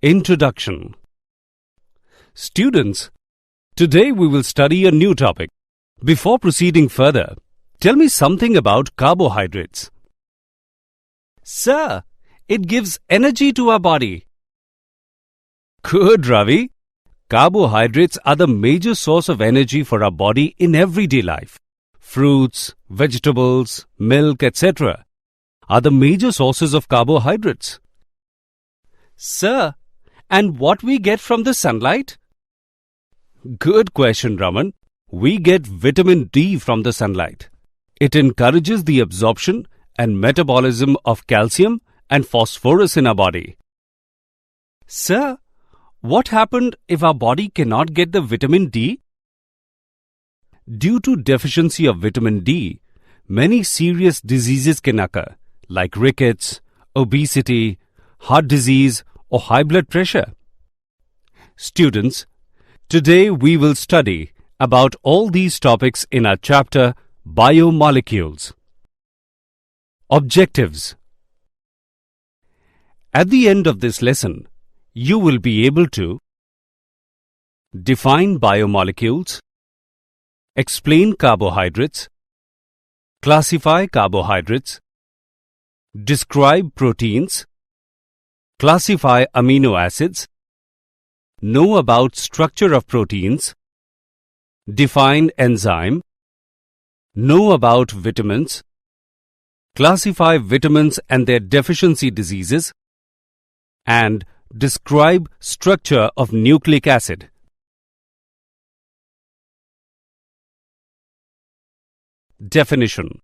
Introduction. Students, today we will study a new topic. Before proceeding further, tell me something about carbohydrates. Sir, it gives energy to our body. Good, Ravi. Carbohydrates are the major source of energy for our body in everyday life. Fruits, vegetables, milk, etc. are the major sources of carbohydrates. Sir, and what we get from the sunlight? Good question, Raman. We get vitamin D from the sunlight. It encourages the absorption and metabolism of calcium and phosphorus in our body. Sir, what happened if our body cannot get the vitamin D? Due to deficiency of vitamin D, many serious diseases can occur, like rickets, obesity, heart disease, or high blood pressure. Students, today we will study about all these topics in our chapter Biomolecules. Objectives. At the end of this lesson, you will be able to define biomolecules, explain carbohydrates, classify carbohydrates, describe proteins, classify amino acids, know about structure of proteins, define enzyme, know about vitamins, classify vitamins and their deficiency diseases, and describe structure of nucleic acid. Definition.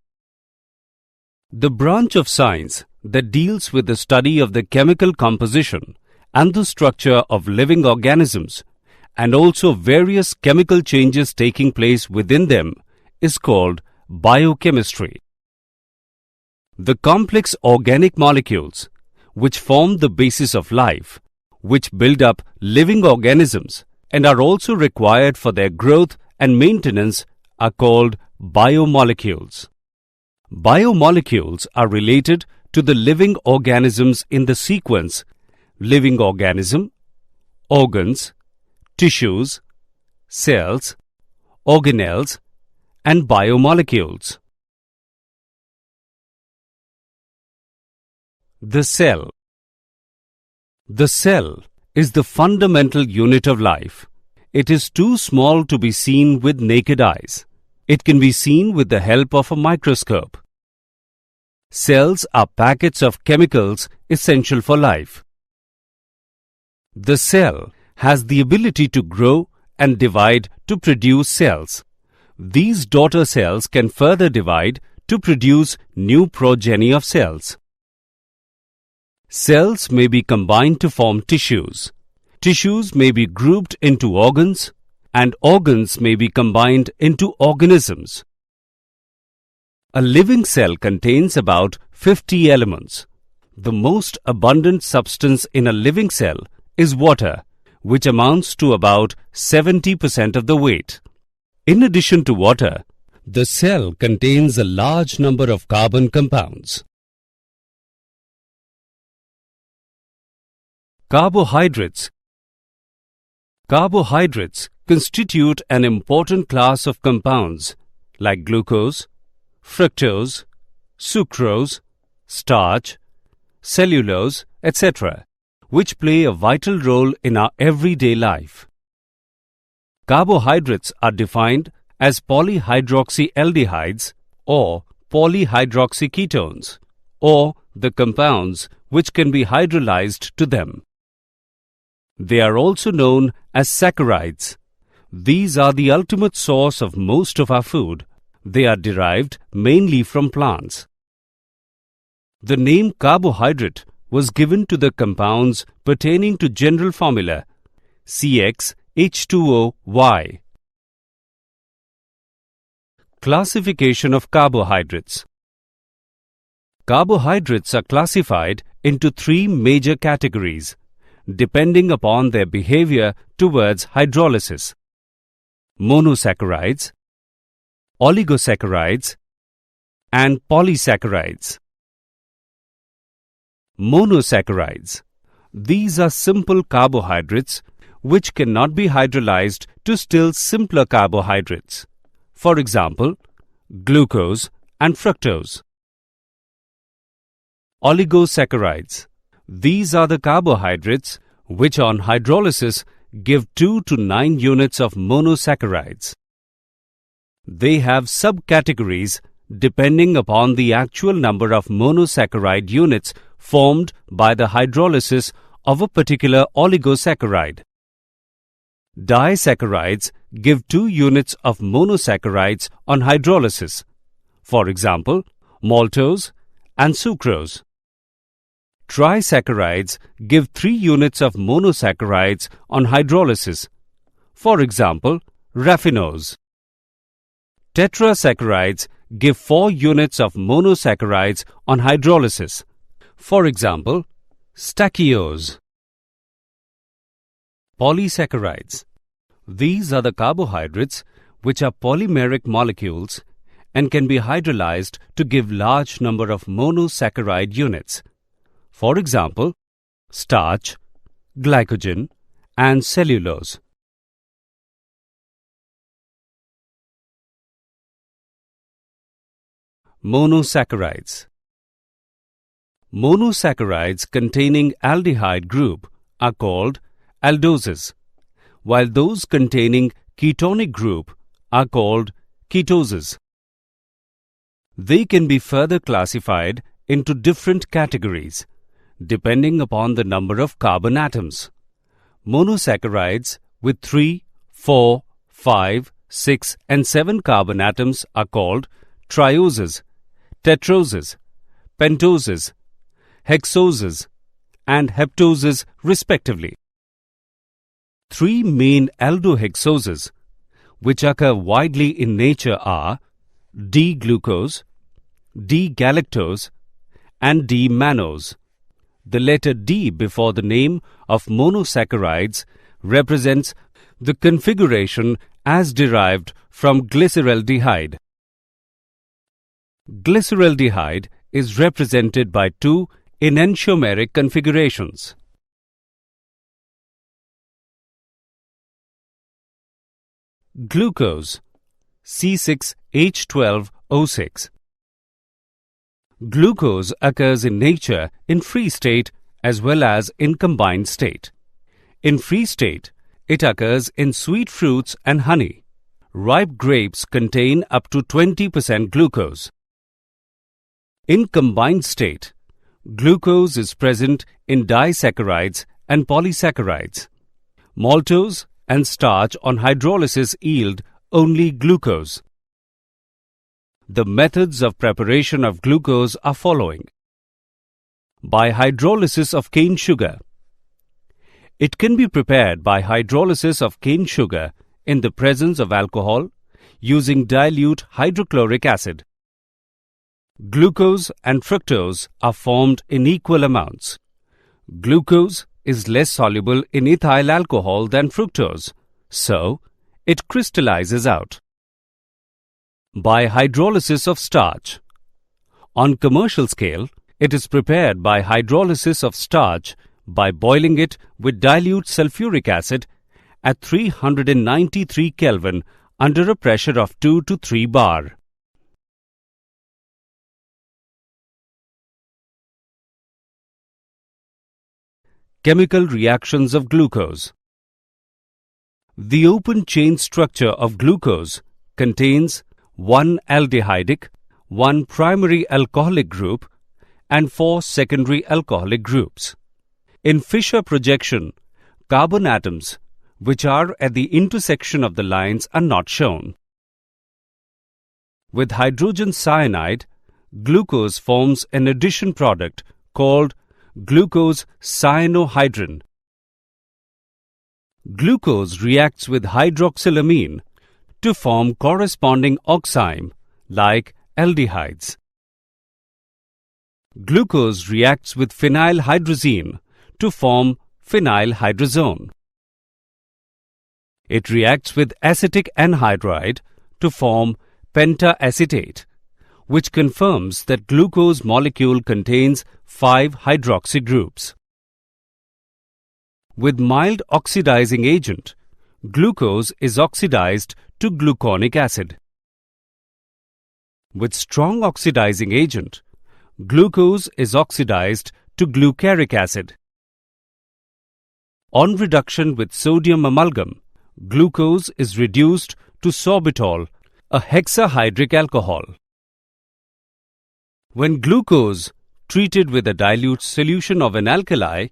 The branch of science that deals with the study of the chemical composition and the structure of living organisms and also various chemical changes taking place within them is called biochemistry. The complex organic molecules which form the basis of life, which build up living organisms and are also required for their growth and maintenance are called biomolecules. Biomolecules are related to the living organisms in the sequence living organism, organs, tissues, cells, organelles, and biomolecules. The cell. The cell is the fundamental unit of life. It is too small to be seen with naked eyes. It can be seen with the help of a microscope. Cells are packets of chemicals essential for life. The cell has the ability to grow and divide to produce cells. These daughter cells can further divide to produce new progeny of cells. Cells may be combined to form tissues. Tissues may be grouped into organs, and organs may be combined into organisms. A living cell contains about 50 elements. The most abundant substance in a living cell is water, which amounts to about 70% of the weight. In addition to water, the cell contains a large number of carbon compounds. Carbohydrates. Carbohydrates constitute an important class of compounds like glucose, fructose, sucrose, starch, cellulose, etc., which play a vital role in our everyday life. Carbohydrates are defined as polyhydroxyaldehydes or polyhydroxyketones, or the compounds which can be hydrolyzed to them. They are also known as saccharides. These are the ultimate source of most of our food. They are derived mainly from plants. The name carbohydrate was given to the compounds pertaining to general formula CxH2OY. Classification of carbohydrates. Carbohydrates are classified into three major categories, depending upon their behavior towards hydrolysis: monosaccharides, oligosaccharides, and polysaccharides. Monosaccharides. These are simple carbohydrates which cannot be hydrolyzed to still simpler carbohydrates. For example, glucose and fructose. Oligosaccharides. These are the carbohydrates which on hydrolysis give 2 to 9 units of monosaccharides. They have subcategories depending upon the actual number of monosaccharide units formed by the hydrolysis of a particular oligosaccharide. Disaccharides give 2 units of monosaccharides on hydrolysis. For example, maltose and sucrose. Trisaccharides give 3 units of monosaccharides on hydrolysis. For example, raffinose. Tetrasaccharides give 4 units of monosaccharides on hydrolysis. For example, stachyose. Polysaccharides. These are the carbohydrates which are polymeric molecules and can be hydrolyzed to give large number of monosaccharide units. For example, starch, glycogen, and cellulose. Monosaccharides. Monosaccharides containing aldehyde group are called aldoses, while those containing ketonic group are called ketoses. They can be further classified into different categories depending upon the number of carbon atoms. Monosaccharides with 3, 4, 5, 6 and 7 carbon atoms are called trioses, tetroses, pentoses, hexoses and heptoses respectively. 3 main aldohexoses which occur widely in nature are D-glucose, D-galactose and D-mannose. The letter D before the name of monosaccharides represents the configuration as derived from glyceraldehyde. Glyceraldehyde is represented by 2 enantiomeric configurations. Glucose C6H12O6. Glucose occurs in nature in free state as well as in combined state. In free state, it occurs in sweet fruits and honey. Ripe grapes contain up to 20% glucose. In combined state, glucose is present in disaccharides and polysaccharides. Maltose and starch on hydrolysis yield only glucose. The methods of preparation of glucose are following. By hydrolysis of cane sugar. It can be prepared by hydrolysis of cane sugar in the presence of alcohol using dilute hydrochloric acid. Glucose and fructose are formed in equal amounts. Glucose is less soluble in ethyl alcohol than fructose, so it crystallizes out. By hydrolysis of starch. On commercial scale, it is prepared by hydrolysis of starch by boiling it with dilute sulfuric acid at 393 Kelvin under a pressure of 2 to 3 bar. Chemical reactions of glucose. The open chain structure of glucose contains 1 aldehydic, 1 primary alcoholic group and 4 secondary alcoholic groups. In Fischer projection, carbon atoms which are at the intersection of the lines are not shown. With hydrogen cyanide, glucose forms an addition product called glucose cyanohydrin. Glucose reacts with hydroxylamine to form corresponding oxime like aldehydes. Glucose reacts with phenylhydrazine to form phenylhydrazone. It reacts with acetic anhydride to form pentaacetate, which confirms that glucose molecule contains 5 hydroxy groups. With mild oxidizing agent, glucose is oxidized to gluconic acid. With strong oxidizing agent, glucose is oxidized to glucaric acid. On reduction with sodium amalgam, glucose is reduced to sorbitol, a hexahydric alcohol. When glucose treated with a dilute solution of an alkali,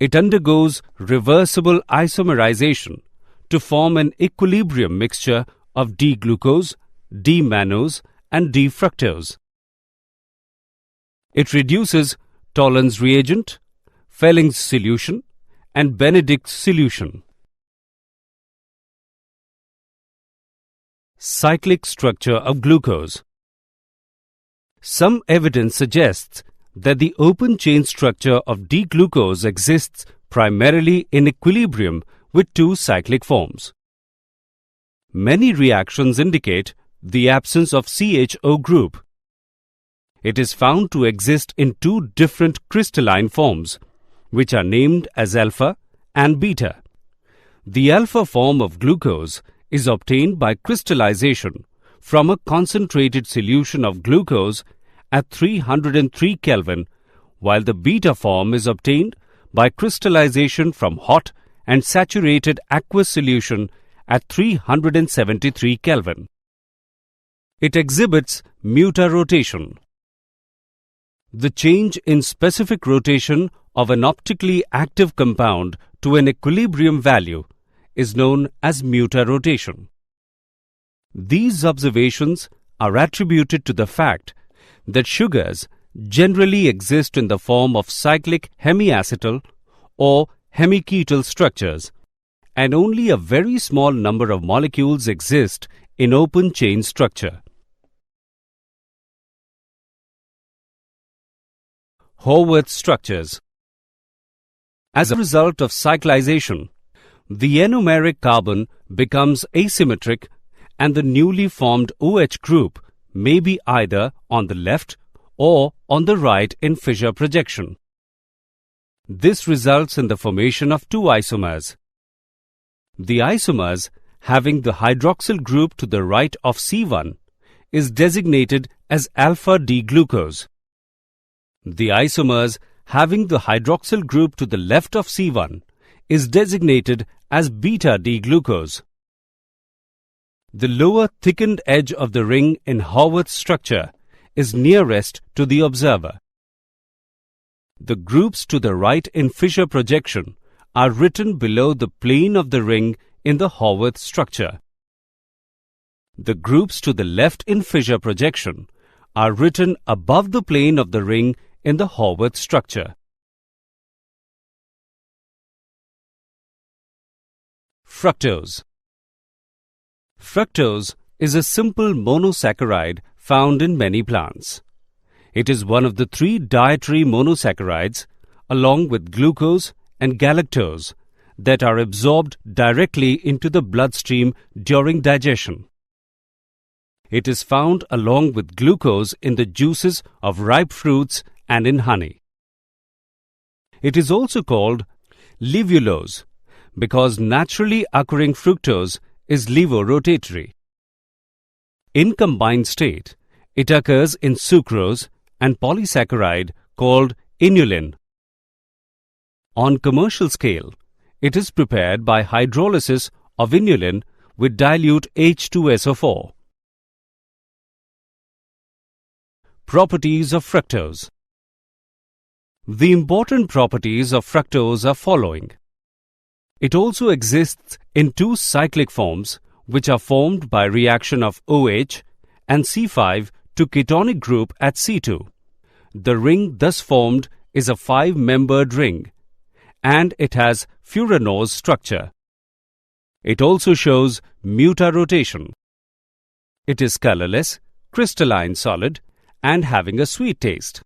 it undergoes reversible isomerization to form an equilibrium mixture of D-glucose, D-mannose and D-fructose. It reduces Tollens reagent, Felling's solution and Benedict's solution. Cyclic structure of glucose. Some evidence suggests that the open chain structure of D-glucose exists primarily in equilibrium with two cyclic forms. Many reactions indicate the absence of CHO group. It is found to exist in two different crystalline forms, which are named as alpha and beta. The alpha form of glucose is obtained by crystallization from a concentrated solution of glucose at 303 Kelvin, while the beta form is obtained by crystallization from hot and saturated aqueous solution at 373 Kelvin. It exhibits mutarotation. The change in specific rotation of an optically active compound to an equilibrium value is known as mutarotation. These observations are attributed to the fact that sugars generally exist in the form of cyclic hemiacetal or hemiketal structures, and only a very small number of molecules exist in open chain structure. Horwath structures. As a result of cyclization, the anomeric carbon becomes asymmetric and the newly formed OH group may be either on the left or on the right in fissure projection. This results in the formation of two isomers. The isomers having the hydroxyl group to the right of C1 is designated as alpha D-glucose. The isomers having the hydroxyl group to the left of C1 is designated as beta D-glucose. The lower thickened edge of the ring in Horwath structure is nearest to the observer. The groups to the right in fissure projection are written below the plane of the ring in the Horwath structure. The groups to the left in fissure projection are written above the plane of the ring in the Horwath structure. Fructose. Fructose is a simple monosaccharide found in many plants. It is one of the three dietary monosaccharides, along with glucose and galactose, that are absorbed directly into the bloodstream during digestion. It is found along with glucose in the juices of ripe fruits and in honey. It is also called levulose because naturally occurring fructose is levorotatory. In combined state, it occurs in sucrose and polysaccharide called inulin. On commercial scale, it is prepared by hydrolysis of inulin with dilute H2SO4. Properties of fructose. The important properties of fructose are following. It also exists in two cyclic forms which are formed by reaction of OH and C5 to ketonic group at C2. The ring thus formed is a 5-membered ring and it has furanose structure. It also shows mutarotation. It is colorless, crystalline solid and having a sweet taste.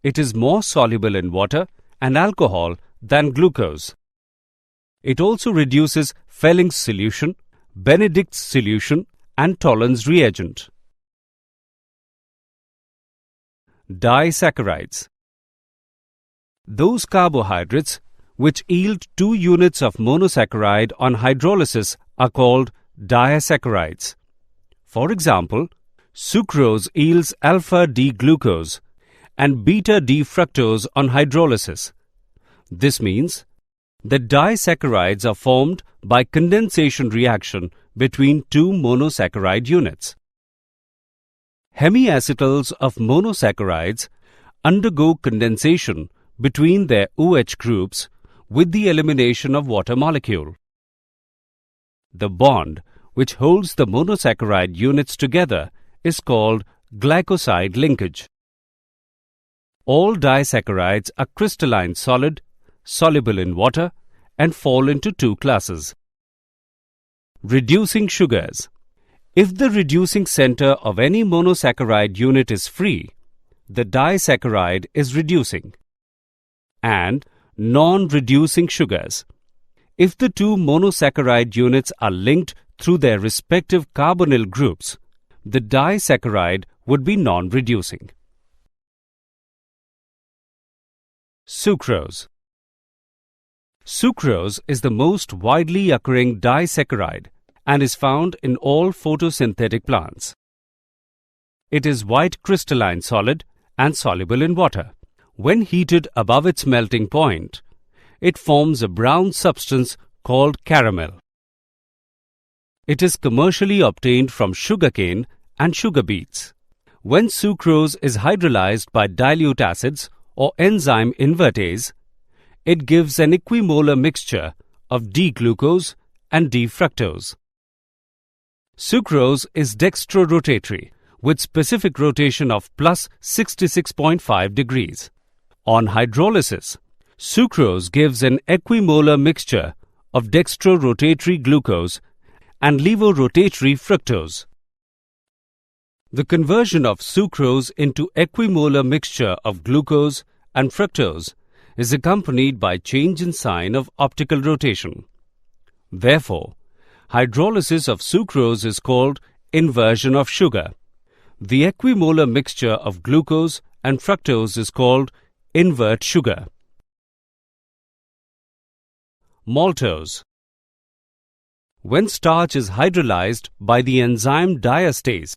It is more soluble in water and alcohol than glucose. It also reduces Felling's solution, Benedict's solution and Tollens reagent. Disaccharides. Those carbohydrates which yield 2 units of monosaccharide on hydrolysis are called disaccharides. For example, sucrose yields alpha-D-glucose and beta-D-fructose on hydrolysis. This means that disaccharides are formed by condensation reaction between 2 monosaccharide units. Hemiacetals of monosaccharides undergo condensation between their OH groups with the elimination of water molecule. The bond which holds the monosaccharide units together is called glycoside linkage. All disaccharides are crystalline solid, soluble in water, and fall into 2 classes. Reducing sugars. If the reducing center of any monosaccharide unit is free, the disaccharide is reducing. And non-reducing sugars. If the 2 monosaccharide units are linked through their respective carbonyl groups, the disaccharide would be non-reducing. Sucrose. Sucrose is the most widely occurring disaccharide and is found in all photosynthetic plants. It is white crystalline solid and soluble in water. When heated above its melting point, it forms a brown substance called caramel. It is commercially obtained from sugarcane and sugar beets. When sucrose is hydrolyzed by dilute acids or enzyme invertase, it gives an equimolar mixture of D-glucose and D-fructose. Sucrose is dextrorotatory with specific rotation of plus 66.5 degrees. On hydrolysis, sucrose gives an equimolar mixture of dextrorotatory glucose and levorotatory fructose. The conversion of sucrose into equimolar mixture of glucose and fructose is accompanied by change in sign of optical rotation. Therefore, hydrolysis of sucrose is called inversion of sugar. The equimolar mixture of glucose and fructose is called invert sugar. Maltose. When starch is hydrolyzed by the enzyme diastase,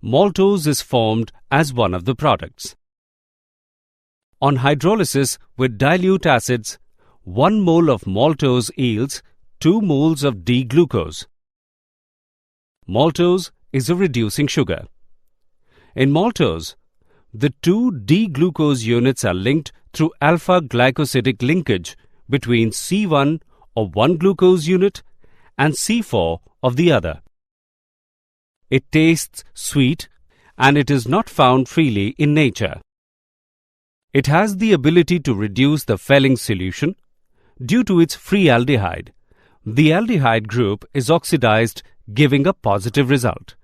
maltose is formed as one of the products. On hydrolysis with dilute acids, 1 mole of maltose yields 2 moles of D-glucose. Maltose is a reducing sugar. In maltose, the 2 D-glucose units are linked through alpha-glycosidic linkage between C1 of one glucose unit and C4 of the other. It tastes sweet and it is not found freely in nature. It has the ability to reduce the Fehling solution due to its free aldehyde. The aldehyde group is oxidized, giving a positive result,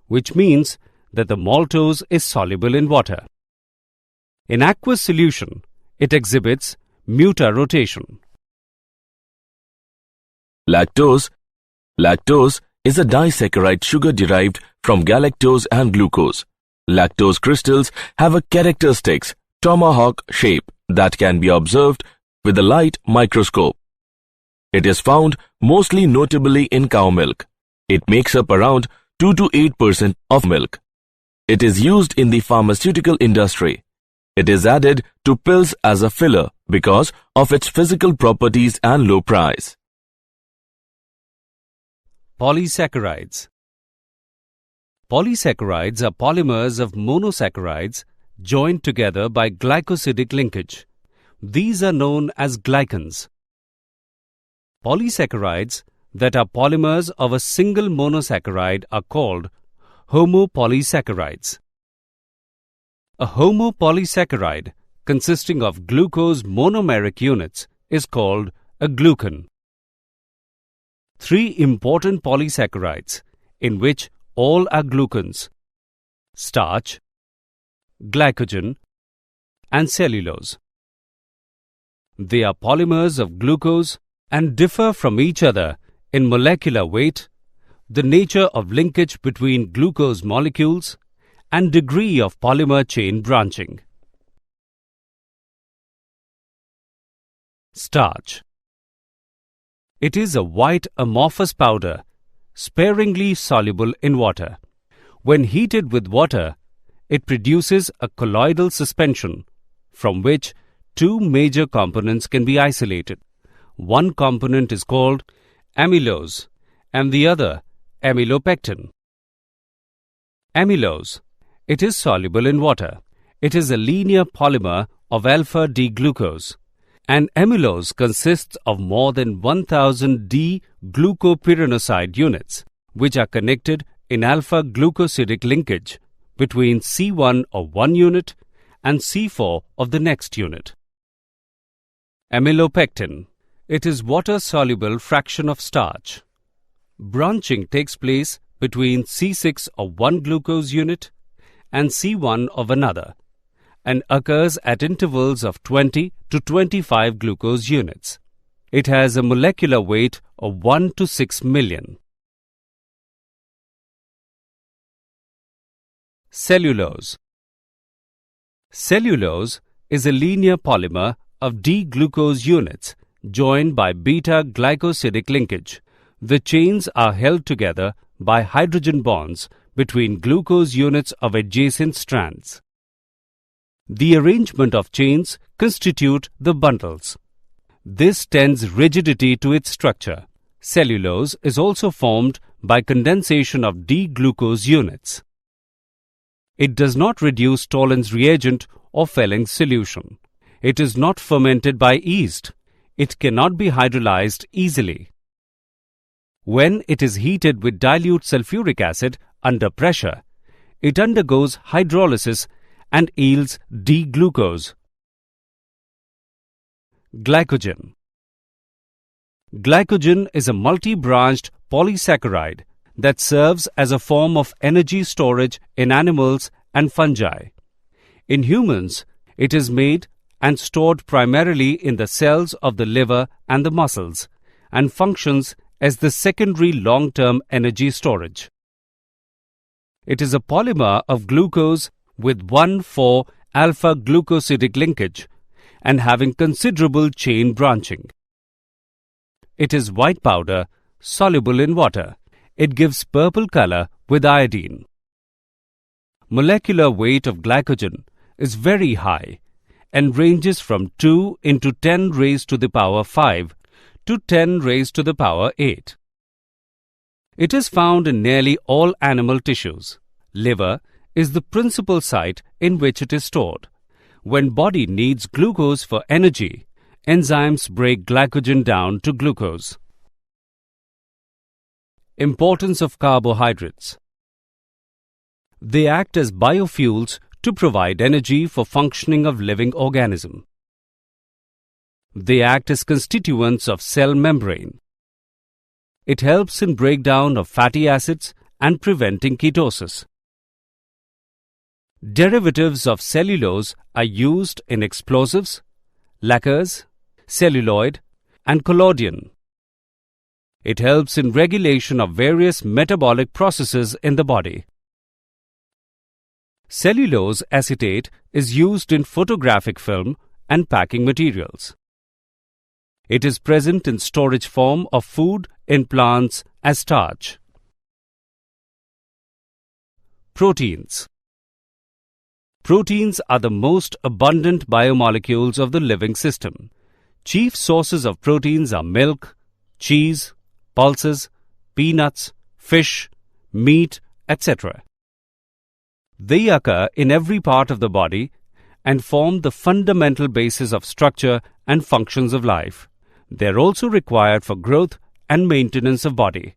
which means that the maltose is soluble in water. In aqueous solution, it exhibits mutarotation. Lactose. Lactose is a disaccharide sugar derived from galactose and glucose. Lactose crystals have a characteristic tomahawk shape that can be observed with a light microscope. It is found mostly notably in cow milk. It makes up around 2 to 8% of milk. It is used in the pharmaceutical industry. It is added to pills as a filler because of its physical properties and low price. Polysaccharides. Polysaccharides are polymers of monosaccharides joined together by glycosidic linkage. These are known as glycans. Polysaccharides that are polymers of a single monosaccharide are called homopolysaccharides. A homopolysaccharide consisting of glucose monomeric units is called a glucan. 3 important polysaccharides in which all are glucans: starch, glycogen, and cellulose. They are polymers of glucose and differ from each other in molecular weight, the nature of linkage between glucose molecules, and degree of polymer chain branching. Starch. It is a white amorphous powder, sparingly soluble in water. When heated with water, it produces a colloidal suspension from which two major components can be isolated. One component is called amylose and the other amylopectin. Amylose. It is soluble in water. It is a linear polymer of alpha-D-glucose. And amylose consists of more than 1000 D-glucopyranoside units, which are connected in alpha-glucosidic linkage between C1 of one unit and C4 of the next unit. Amylopectin. It is water-soluble fraction of starch. Branching takes place between C6 of one glucose unit and C1 of another, and occurs at intervals of 20 to 25 glucose units. It has a molecular weight of 1 to 6 million. Cellulose. Cellulose is a linear polymer of D-glucose units joined by beta-glycosidic linkage. The chains are held together by hydrogen bonds between glucose units of adjacent strands. The arrangement of chains constitute the bundles. This tends rigidity to its structure. Cellulose is also formed by condensation of D-glucose units. It does not reduce Tollens reagent or Fellings solution. It is not fermented by yeast. It cannot be hydrolyzed easily. When it is heated with dilute sulfuric acid under pressure, it undergoes hydrolysis and yields D-glucose. Glycogen. Glycogen is a multi-branched polysaccharide that serves as a form of energy storage in animals and fungi. In humans, it is made and stored primarily in the cells of the liver and the muscles, and functions as the secondary long-term energy storage. It is a polymer of glucose with 1,4-alpha-glucosidic linkage and having considerable chain branching. It is white powder, soluble in water. It gives purple color with iodine. Molecular weight of glycogen is very high and ranges from 2 into 10 raised to the power 5 to 10 raised to the power 8. It is found in nearly all animal tissues. Liver is the principal site in which it is stored. When body needs glucose for energy, enzymes break glycogen down to glucose. Importance of carbohydrates. They act as biofuels to provide energy for functioning of living organism. They act as constituents of cell membrane. It helps in breakdown of fatty acids and preventing ketosis. Derivatives of cellulose are used in explosives, lacquers, celluloid, and collodion. It helps in regulation of various metabolic processes in the body. Cellulose acetate is used in photographic film and packing materials. It is present in storage form of food in plants as starch. Proteins. Proteins are the most abundant biomolecules of the living system. Chief sources of proteins are milk, cheese, pulses, peanuts, fish, meat, etc. They occur in every part of the body and form the fundamental basis of structure and functions of life. They are also required for growth and maintenance of body.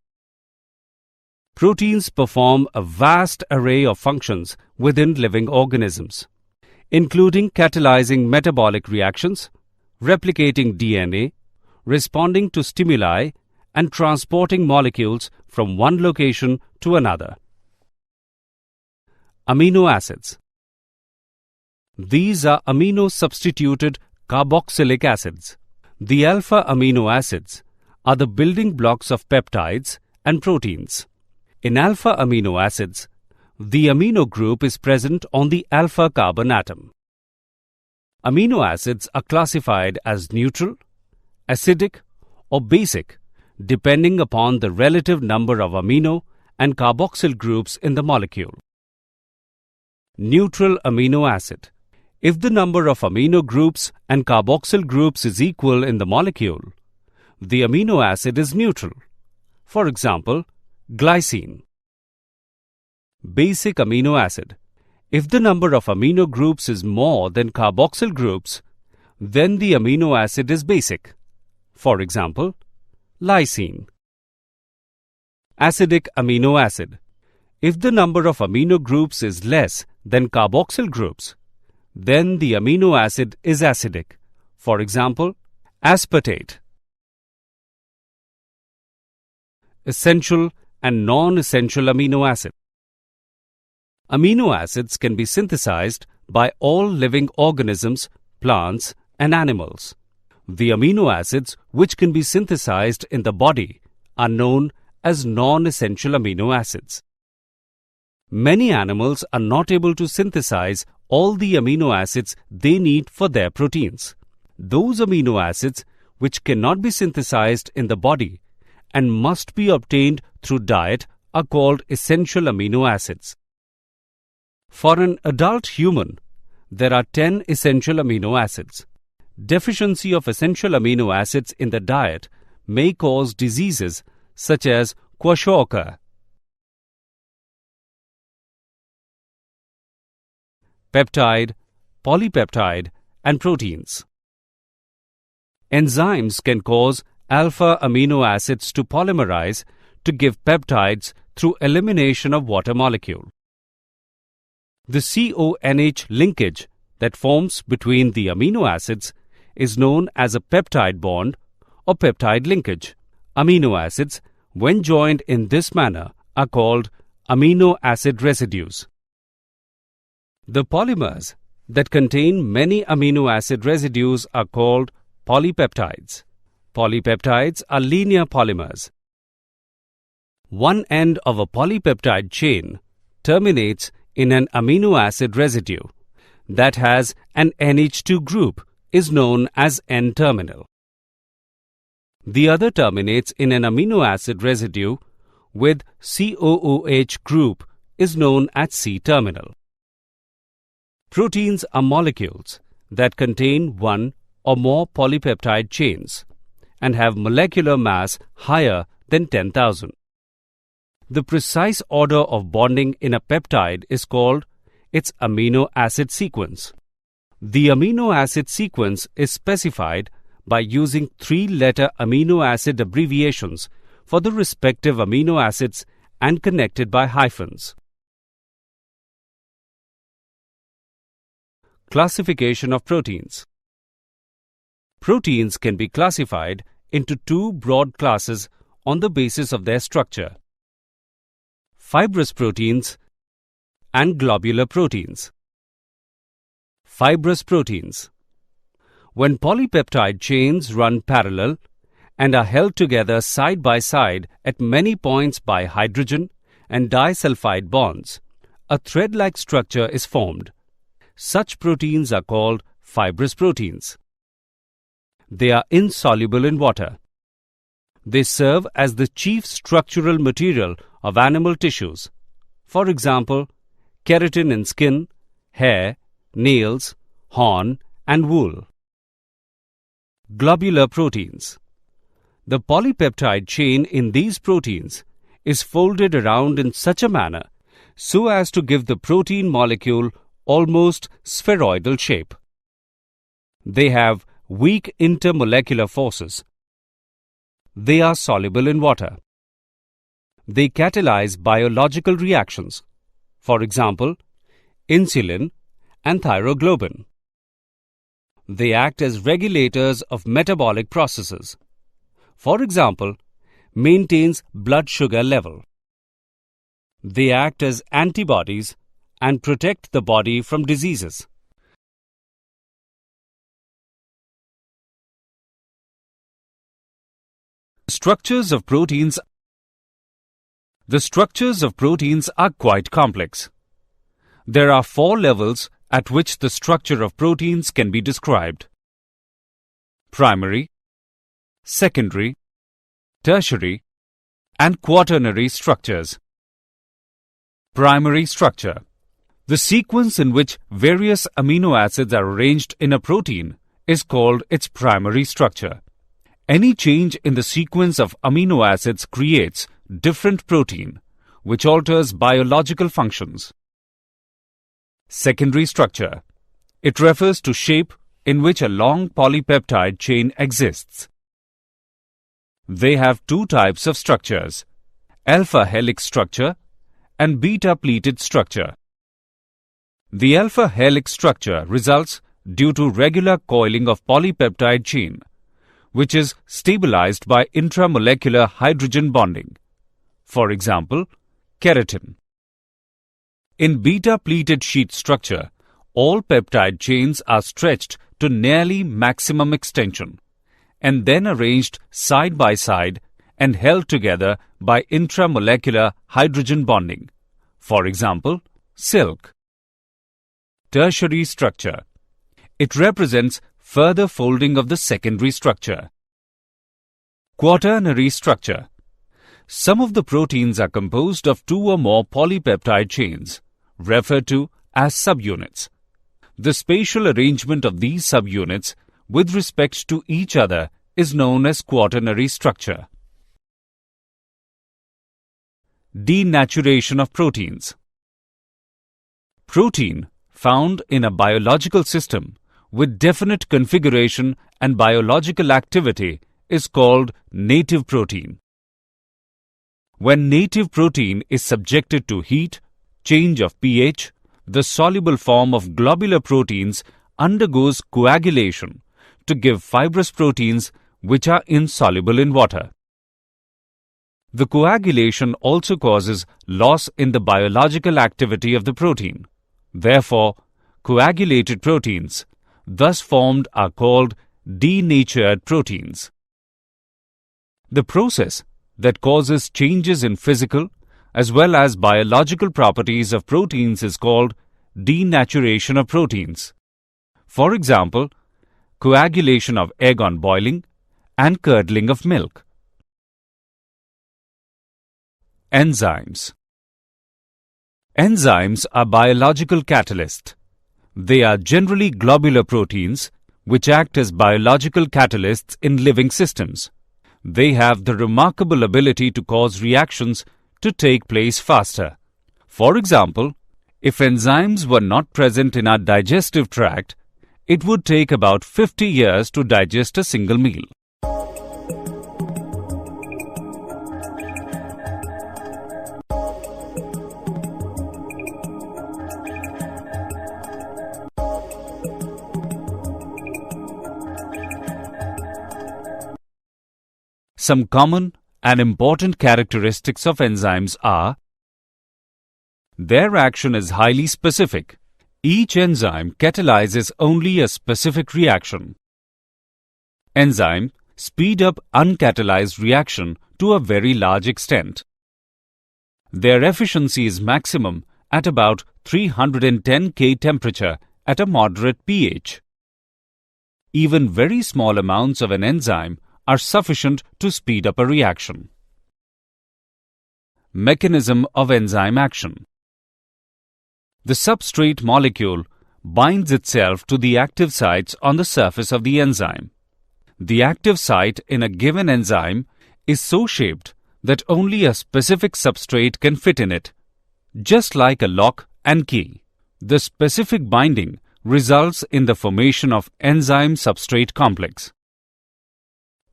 Proteins perform a vast array of functions within living organisms, including catalyzing metabolic reactions, replicating DNA, responding to stimuli, and transporting molecules from one location to another. Amino acids. These are amino-substituted carboxylic acids. The alpha amino acids are the building blocks of peptides and proteins. In alpha amino acids, the amino group is present on the alpha carbon atom. Amino acids are classified as neutral, acidic, or basic, depending upon the relative number of amino and carboxyl groups in the molecule. Neutral amino acid. If the number of amino groups and carboxyl groups is equal in the molecule, the amino acid is neutral. For example, glycine. Basic amino acid. If the number of amino groups is more than carboxyl groups, then the amino acid is basic. For example, lysine. Acidic amino acid. If the number of amino groups is less than carboxyl groups, then the amino acid is acidic. For example, aspartate. Essential and non-essential amino acid. Amino acids can be synthesized by all living organisms, plants, and animals. The amino acids which can be synthesized in the body are known as non-essential amino acids. Many animals are not able to synthesize all the amino acids they need for their proteins. Those amino acids which cannot be synthesized in the body and must be obtained through diet are called essential amino acids. For an adult human, there are 10 essential amino acids. Deficiency of essential amino acids in the diet may cause diseases such as kwashiorkor. Peptide, polypeptide, and proteins. Enzymes can cause alpha amino acids to polymerize to give peptides through elimination of water molecule. The CONH linkage that forms between the amino acids is known as a peptide bond or peptide linkage. Amino acids, when joined in this manner, are called amino acid residues. The polymers that contain many amino acid residues are called polypeptides. Polypeptides are linear polymers. One end of a polypeptide chain terminates in an amino acid residue that has an NH2 group is known as N-terminal. The other terminates in an amino acid residue with COOH group is known as C-terminal. Proteins are molecules that contain one or more polypeptide chains and have molecular mass higher than 10,000. The precise order of bonding in a peptide is called its amino acid sequence. The amino acid sequence is specified by using 3-letter amino acid abbreviations for the respective amino acids and connected by hyphens. Classification of proteins. Proteins can be classified into 2 broad classes on the basis of their structure: fibrous proteins and globular proteins. Fibrous proteins. When polypeptide chains run parallel and are held together side by side at many points by hydrogen and disulfide bonds, a thread-like structure is formed. Such proteins are called fibrous proteins. They are insoluble in water. They serve as the chief structural material of animal tissues. For example, keratin in skin, hair, nails, horn, and wool. Globular proteins. The polypeptide chain in these proteins is folded around in such a manner so as to give the protein molecule almost spheroidal shape. They have weak intermolecular forces. They are soluble in water. They catalyze biological reactions, for example, insulin and thyroglobin. They act as regulators of metabolic processes. For example, maintains blood sugar level. They act as antibodies and protect the body from diseases. The structures of proteins are quite complex. There are 4 levels at which the structure of proteins can be described: primary, secondary, tertiary, and quaternary structures. Primary structure. The sequence in which various amino acids are arranged in a protein is called its primary structure. Any change in the sequence of amino acids creates different protein, which alters biological functions. Secondary structure. It refers to shape in which a long polypeptide chain exists. They have two types of structures: alpha helix structure and beta pleated structure. The alpha helix structure results due to regular coiling of polypeptide chain, which is stabilized by intramolecular hydrogen bonding. For example, keratin. In beta pleated sheet structure, all peptide chains are stretched to nearly maximum extension and then arranged side by side and held together by intramolecular hydrogen bonding. For example, silk. Tertiary structure. It represents further folding of the secondary structure. Quaternary structure. Some of the proteins are composed of two or more polypeptide chains, referred to as subunits. The spatial arrangement of these subunits with respect to each other is known as quaternary structure. Denaturation of proteins. Protein found in a biological system with definite configuration and biological activity is called native protein. When native protein is subjected to heat, change of pH, the soluble form of globular proteins undergoes coagulation to give fibrous proteins which are insoluble in water. The coagulation also causes loss in the biological activity of the protein. Therefore, coagulated proteins, thus formed, are called denatured proteins. The process that causes changes in physical as well as biological properties of proteins is called denaturation of proteins. For example, coagulation of egg on boiling and curdling of milk. Enzymes. Enzymes are biological catalysts. They are generally globular proteins which act as biological catalysts in living systems. They have the remarkable ability to cause reactions to take place faster. For example, if enzymes were not present in our digestive tract, it would take about 50 years to digest a single meal. Some common and important characteristics of enzymes are: their action is highly specific. Each enzyme catalyzes only a specific reaction. Enzymes speed up uncatalyzed reaction to a very large extent. Their efficiency is maximum at about 310 K temperature at a moderate pH. Even very small amounts of an enzyme are sufficient to speed up a reaction. Mechanism of enzyme action. The substrate molecule binds itself to the active sites on the surface of the enzyme. The active site in a given enzyme is so shaped that only a specific substrate can fit in it, just like a lock and key. The specific binding results in the formation of enzyme-substrate complex.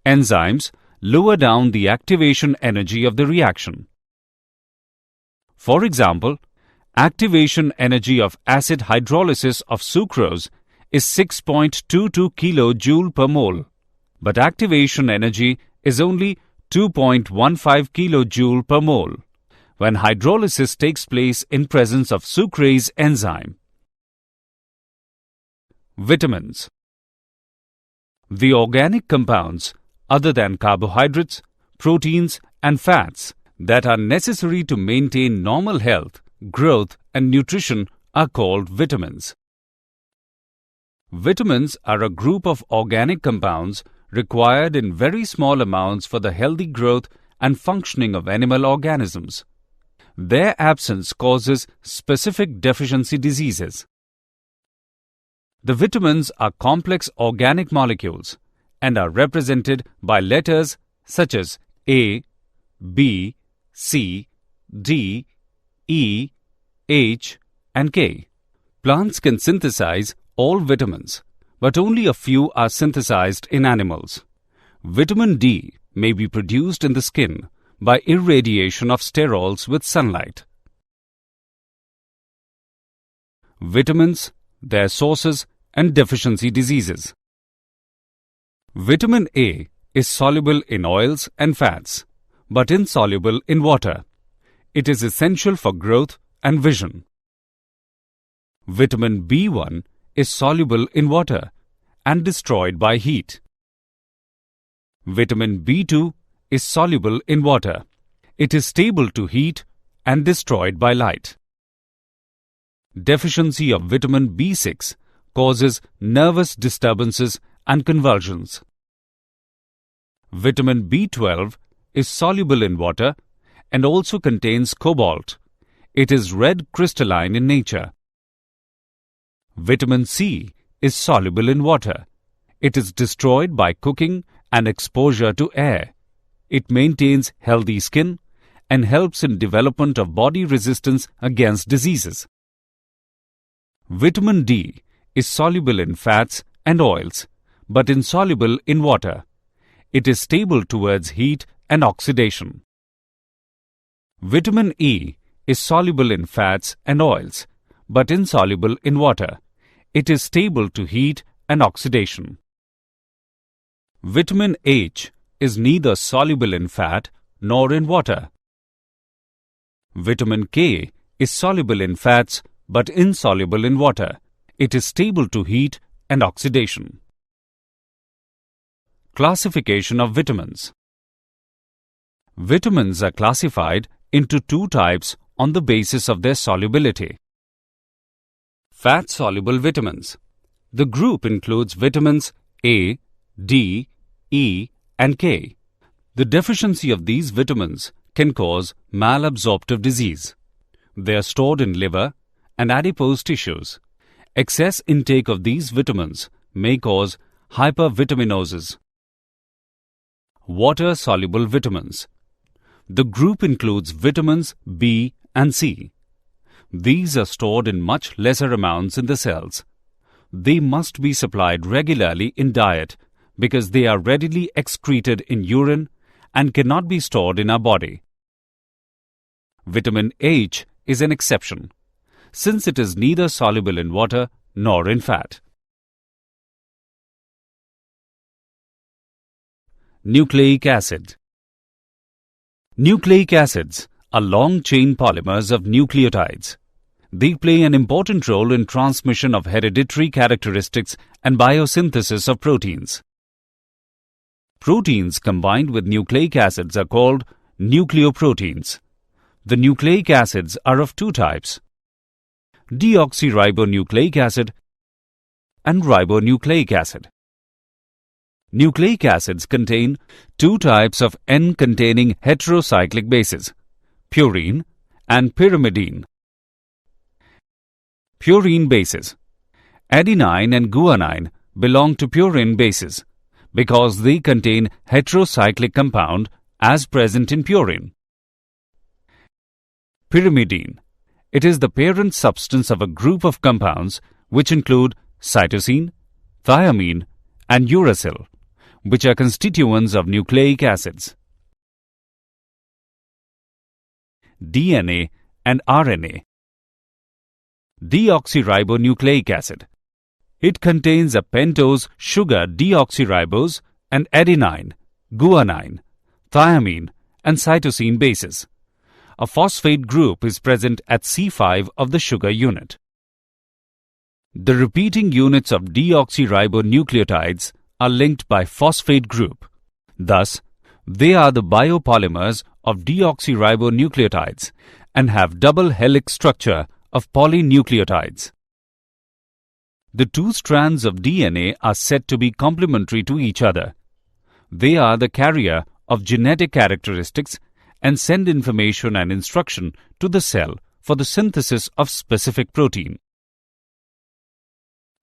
Enzymes lower down the activation energy of the reaction. For example, activation energy of acid hydrolysis of sucrose is 6.22 kJ per mole, but activation energy is only 2.15 kJ per mole when hydrolysis takes place in presence of sucrase enzyme. Vitamins. The organic compounds other than carbohydrates, proteins and fats that are necessary to maintain normal health, growth and nutrition are called vitamins. Vitamins are a group of organic compounds required in very small amounts for the healthy growth and functioning of animal organisms. Their absence causes specific deficiency diseases. The vitamins are complex organic molecules and are represented by letters such as A, B, C, D, E, H, and K. Plants can synthesize all vitamins, but only a few are synthesized in animals. Vitamin D may be produced in the skin by irradiation of sterols with sunlight. Vitamins, their sources, and deficiency diseases. Vitamin A is soluble in oils and fats, but insoluble in water. It is essential for growth and vision. Vitamin B1 is soluble in water and destroyed by heat. Vitamin B2 is soluble in water. It is stable to heat and destroyed by light. Deficiency of vitamin B6 causes nervous disturbances and convulsions. Vitamin B12 is soluble in water and also contains cobalt. It is red crystalline in nature. Vitamin C is soluble in water. It is destroyed by cooking and exposure to air. It maintains healthy skin and helps in development of body resistance against diseases. Vitamin D is soluble in fats and oils, but insoluble in water. It is stable towards heat and oxidation. Vitamin E is soluble in fats and oils, but insoluble in water. It is stable to heat and oxidation. Vitamin H is neither soluble in fat nor in water. Vitamin K is soluble in fats but insoluble in water. It is stable to heat and oxidation. Classification of vitamins. Vitamins are classified into two types on the basis of their solubility. Fat-soluble vitamins. The group includes vitamins A, D, E, and K. The deficiency of these vitamins can cause malabsorptive disease. They are stored in liver and adipose tissues. Excess intake of these vitamins may cause hypervitaminosis. Water-soluble vitamins. The group includes vitamins B and C. These are stored in much lesser amounts in the cells. They must be supplied regularly in diet because they are readily excreted in urine and cannot be stored in our body. Vitamin H is an exception, since it is neither soluble in water nor in fat. Nucleic acid. Nucleic acids are long-chain polymers of nucleotides. They play an important role in transmission of hereditary characteristics and biosynthesis of proteins. Proteins combined with nucleic acids are called nucleoproteins. The nucleic acids are of two types: deoxyribonucleic acid and ribonucleic acid. Nucleic acids contain two types of N-containing heterocyclic bases, purine and pyrimidine. Purine bases. Adenine and guanine belong to purine bases because they contain heterocyclic compound as present in purine. Pyrimidine. It is the parent substance of a group of compounds which include cytosine, thiamine, and uracil, which are constituents of nucleic acids. DNA and RNA. Deoxyribonucleic acid. It contains a pentose sugar deoxyribose and adenine, guanine, thiamine, and cytosine bases. A phosphate group is present at C5 of the sugar unit. The repeating units of deoxyribonucleotides are linked by phosphate group. Thus, they are the biopolymers of deoxyribonucleotides and have double helix structure of polynucleotides. The two strands of DNA are said to be complementary to each other. They are the carrier of genetic characteristics and send information and instruction to the cell for the synthesis of specific protein.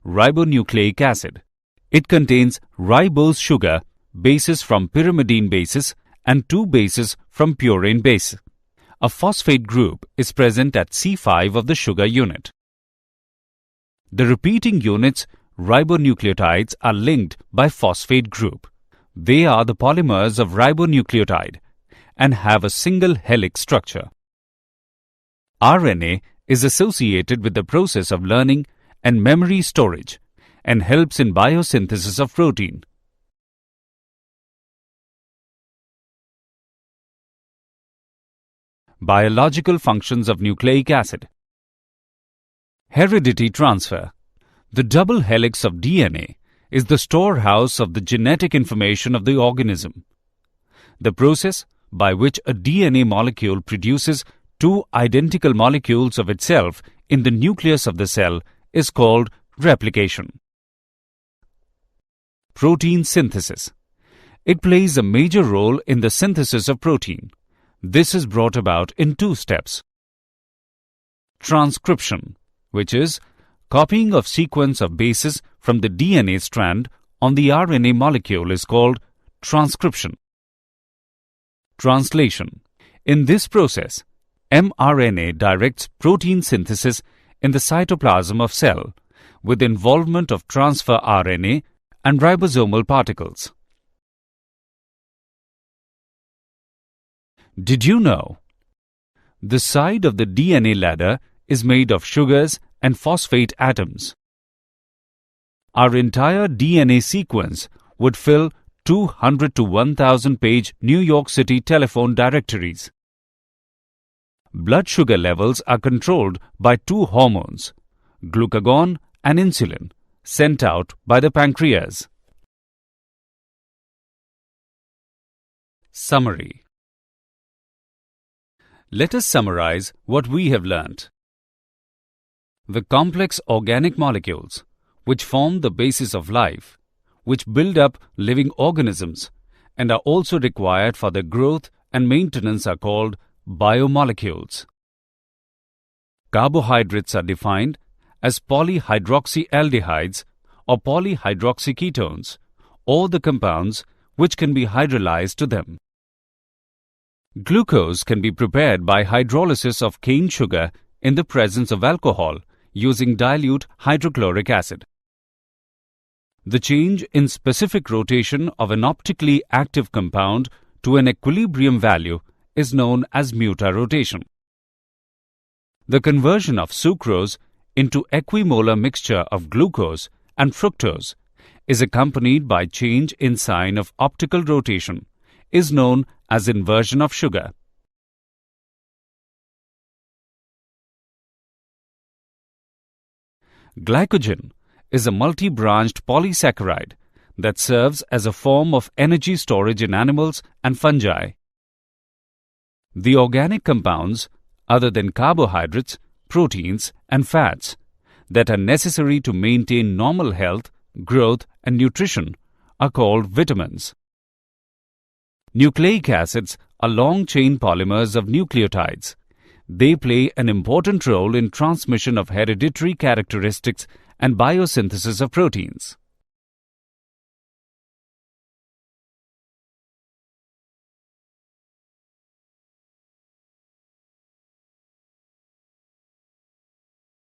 Ribonucleic acid. It contains ribose sugar, bases from pyrimidine bases, and 2 bases from purine base. A phosphate group is present at C5 of the sugar unit. The repeating units ribonucleotides are linked by phosphate group. They are the polymers of ribonucleotide and have a single helix structure. RNA is associated with the process of learning and memory storage and helps in biosynthesis of protein. Biological functions of nucleic acid. Heredity transfer. The double helix of DNA is the storehouse of the genetic information of the organism. The process by which a DNA molecule produces 2 identical molecules of itself in the nucleus of the cell is called replication. Protein synthesis. It plays a major role in the synthesis of protein. This is brought about in 2 steps. Transcription, which is copying of sequence of bases from the DNA strand on the RNA molecule, is called transcription. Translation. In this process, mRNA directs protein synthesis in the cytoplasm of cell with involvement of transfer RNA and ribosomal particles. Did you know? The side of the DNA ladder is made of sugars and phosphate atoms. Our entire DNA sequence would fill 200 to 1000 page New York City telephone directories. Blood sugar levels are controlled by 2 hormones, glucagon and insulin, sent out by the pancreas. Summary. Let us summarize what we have learnt. The complex organic molecules, which form the basis of life, which build up living organisms and are also required for their growth and maintenance, are called biomolecules. Carbohydrates are defined as polyhydroxyaldehydes or polyhydroxyketones, or the compounds which can be hydrolyzed to them. Glucose can be prepared by hydrolysis of cane sugar in the presence of alcohol using dilute hydrochloric acid. The change in specific rotation of an optically active compound to an equilibrium value is known as mutarotation. The conversion of sucrose into equimolar mixture of glucose and fructose is accompanied by change in sign of optical rotation, is known as inversion of sugar. Glycogen is a multi-branched polysaccharide that serves as a form of energy storage in animals and fungi. The organic compounds, other than carbohydrates, proteins, and fats, that are necessary to maintain normal health, growth, and nutrition are called vitamins. Nucleic acids are long-chain polymers of nucleotides. They play an important role in transmission of hereditary characteristics and biosynthesis of proteins.